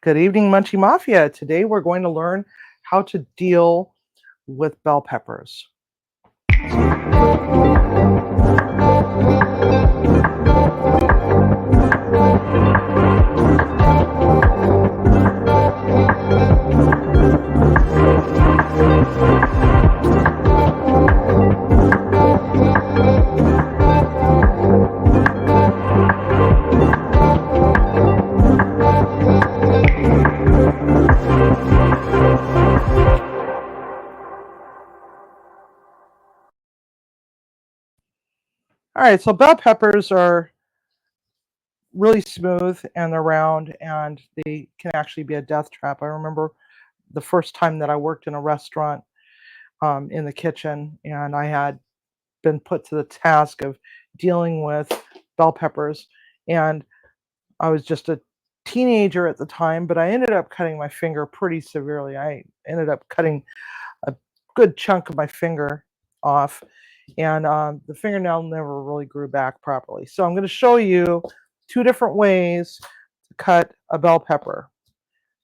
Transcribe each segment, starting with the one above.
Good evening, Munchie Mafia. Today we're going to learn how to deal with bell peppers. All right, so bell peppers are really smooth and they're round and they can actually be a death trap. I remember the first time that I worked in a restaurant in the kitchen, and I had been put to the task of dealing with bell peppers, and I was just a teenager at the time, but I ended up cutting my finger pretty severely. I ended up cutting a good chunk of my finger off, and the fingernail never really grew back properly. So I'm going to show you two different ways to cut a bell pepper.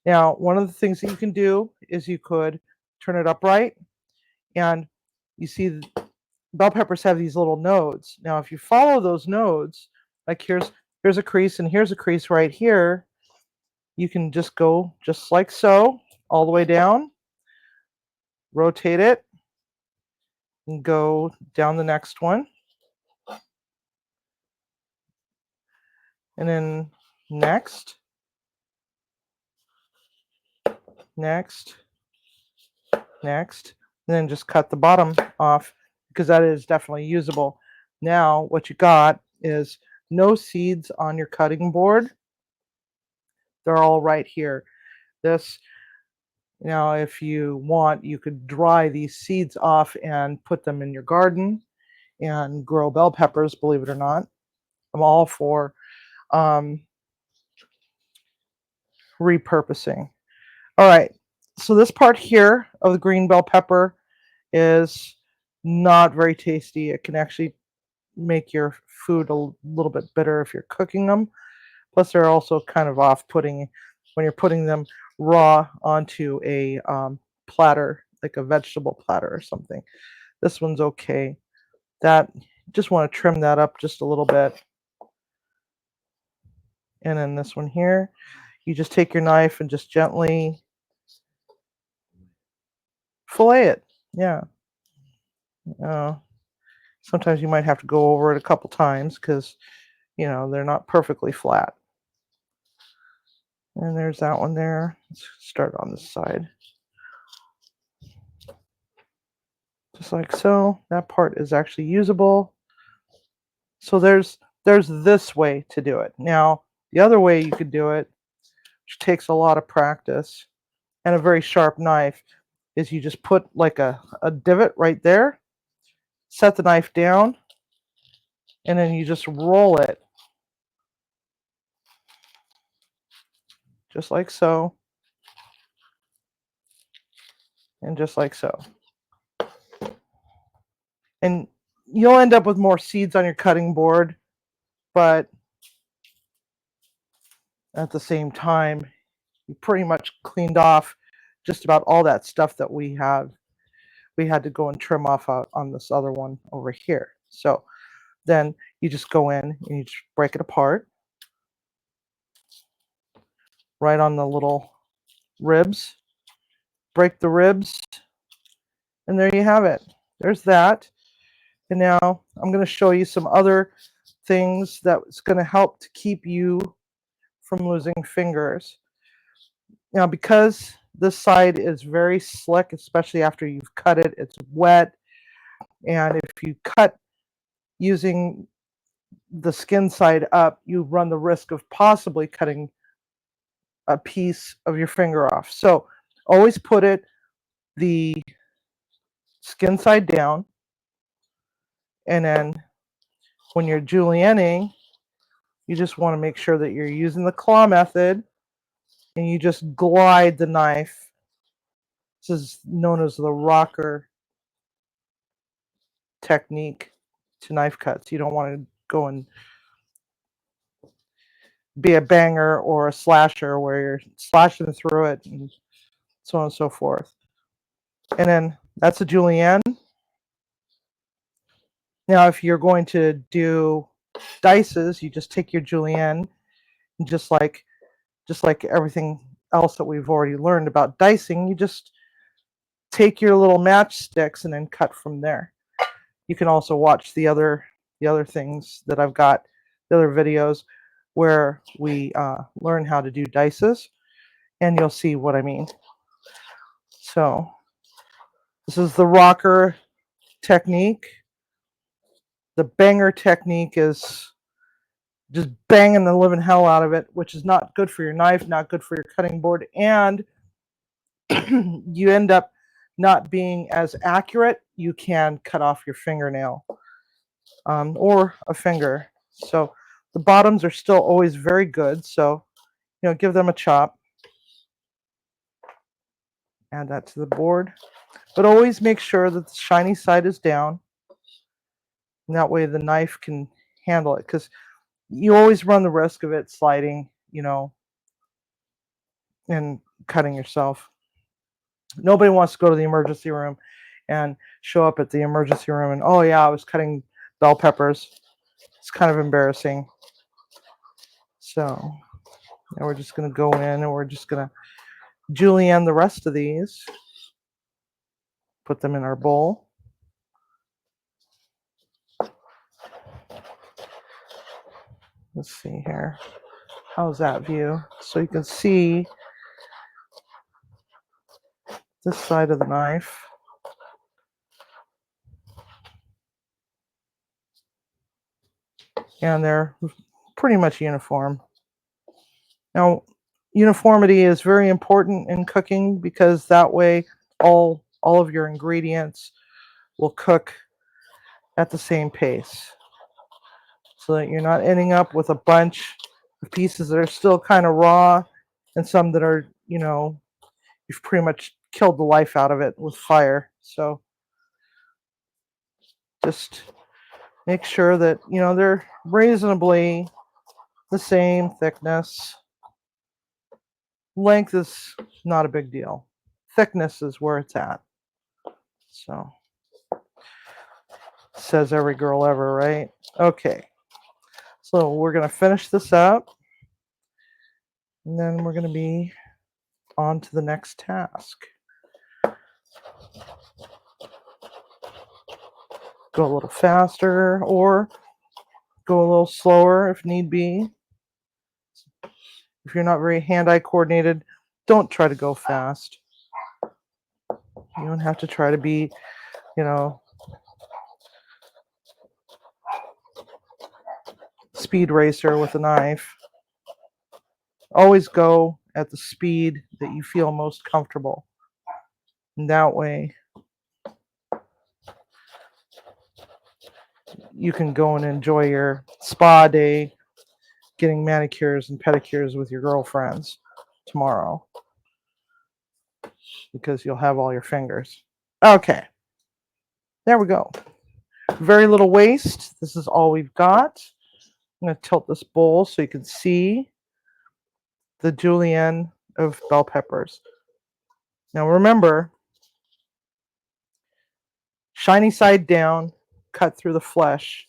Now, one of the things that you can do is you could turn it upright, and you see bell peppers have these little nodes. Now, if you follow those nodes, like here's a crease and here's a crease right here, you can just go just like so, all the way down, rotate it, and go down the next one. And then next, next, next, and then just cut the bottom off because that is definitely usable. Now, what you got is no seeds on your cutting board. They're all right here. This, now, if you want, you could dry these seeds off and put them in your garden and grow bell peppers, believe it or not. I'm all for repurposing. All right, so this part here of the green bell pepper is not very tasty. It can actually make your food a little bit bitter if you're cooking them. Plus, they're also kind of off-putting when you're putting them raw onto a platter, like a vegetable platter or something. This one's okay. That, just want to trim that up just a little bit. And then this one here, you just take your knife and just gently fillet it. Yeah. Sometimes you might have to go over it a couple times because, they're not perfectly flat. And there's that one there. Let's start on this side. Just like so. That part is actually usable. So there's this way to do it. Now, the other way you could do it, which takes a lot of practice and a very sharp knife, is you just put like a divot right there, set the knife down, and then you just roll it. Just like so. And just like so. And you'll end up with more seeds on your cutting board, but at the same time, you pretty much cleaned off just about all that stuff that we had to go and trim off on this other one over here. So then you just go in and you just break it apart right on the little ribs. Break the ribs, and there you have it. There's that. And now I'm going to show you some other things that's going to help to keep you from losing fingers. Now, because this side is very slick, especially after you've cut it, it's wet. And if you cut using the skin side up, you run the risk of possibly cutting a piece of your finger off. So always put it the skin side down. And then when you're julienning, you just want to make sure that you're using the claw method and you just glide the knife. This is known as the rocker technique to knife cuts. You don't want to go and be a banger or a slasher where you're slashing through it and so on and so forth. And then that's a julienne. Now, if you're going to do dices, you just take your julienne, and just like everything else that we've already learned about dicing, you just take your little matchsticks and then cut from there. You can also watch the other things that I've got, the other videos where we learn how to do dices, and you'll see what I mean. So this is the rocker technique. The banger technique is just banging the living hell out of it, which is not good for your knife, not good for your cutting board, and you end up not being as accurate. You can cut off your fingernail or a finger. So the bottoms are still always very good. So, give them a chop. Add that to the board. But always make sure that the shiny side is down. And that way the knife can handle it. Because you always run the risk of it sliding, and cutting yourself. Nobody wants to go to the emergency room and show up at the emergency room and, oh yeah, I was cutting bell peppers. It's kind of embarrassing. So now we're just going to go in and we're just going to julienne the rest of these. Put them in our bowl. Let's see here. How's that view? So you can see this side of the knife. And they're pretty much uniform. Now, uniformity is very important in cooking because that way all of your ingredients will cook at the same pace, so that you're not ending up with a bunch of pieces that are still kind of raw and some that are, you've pretty much killed the life out of it with fire. So just make sure that, they're reasonably the same thickness. Length is not a big deal. Thickness is where it's at. So, says every girl ever, right? Okay. So we're going to finish this up. And then we're going to be on to the next task. Go a little faster or go a little slower if need be. If you're not very hand-eye coordinated, don't try to go fast. You don't have to try to be, speed racer with a knife. Always go at the speed that you feel most comfortable. And that way you can go and enjoy your spa day, getting manicures and pedicures with your girlfriends tomorrow, because you'll have all your fingers. Okay, there we go. Very little waste. This is all we've got. I'm going to tilt this bowl so you can see the julienne of bell peppers. Now remember, shiny side down, cut through the flesh.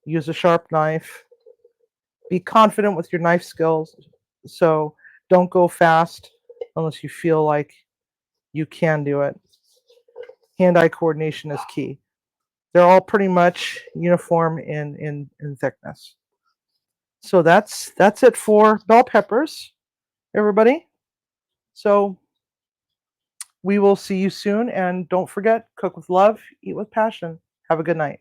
Use a sharp knife. Be confident with your knife skills. So don't go fast unless you feel like you can do it. Hand-eye coordination is key. They're all pretty much uniform in thickness. So that's it for bell peppers, everybody. So we will see you soon, and don't forget, cook with love, eat with passion. Have a good night.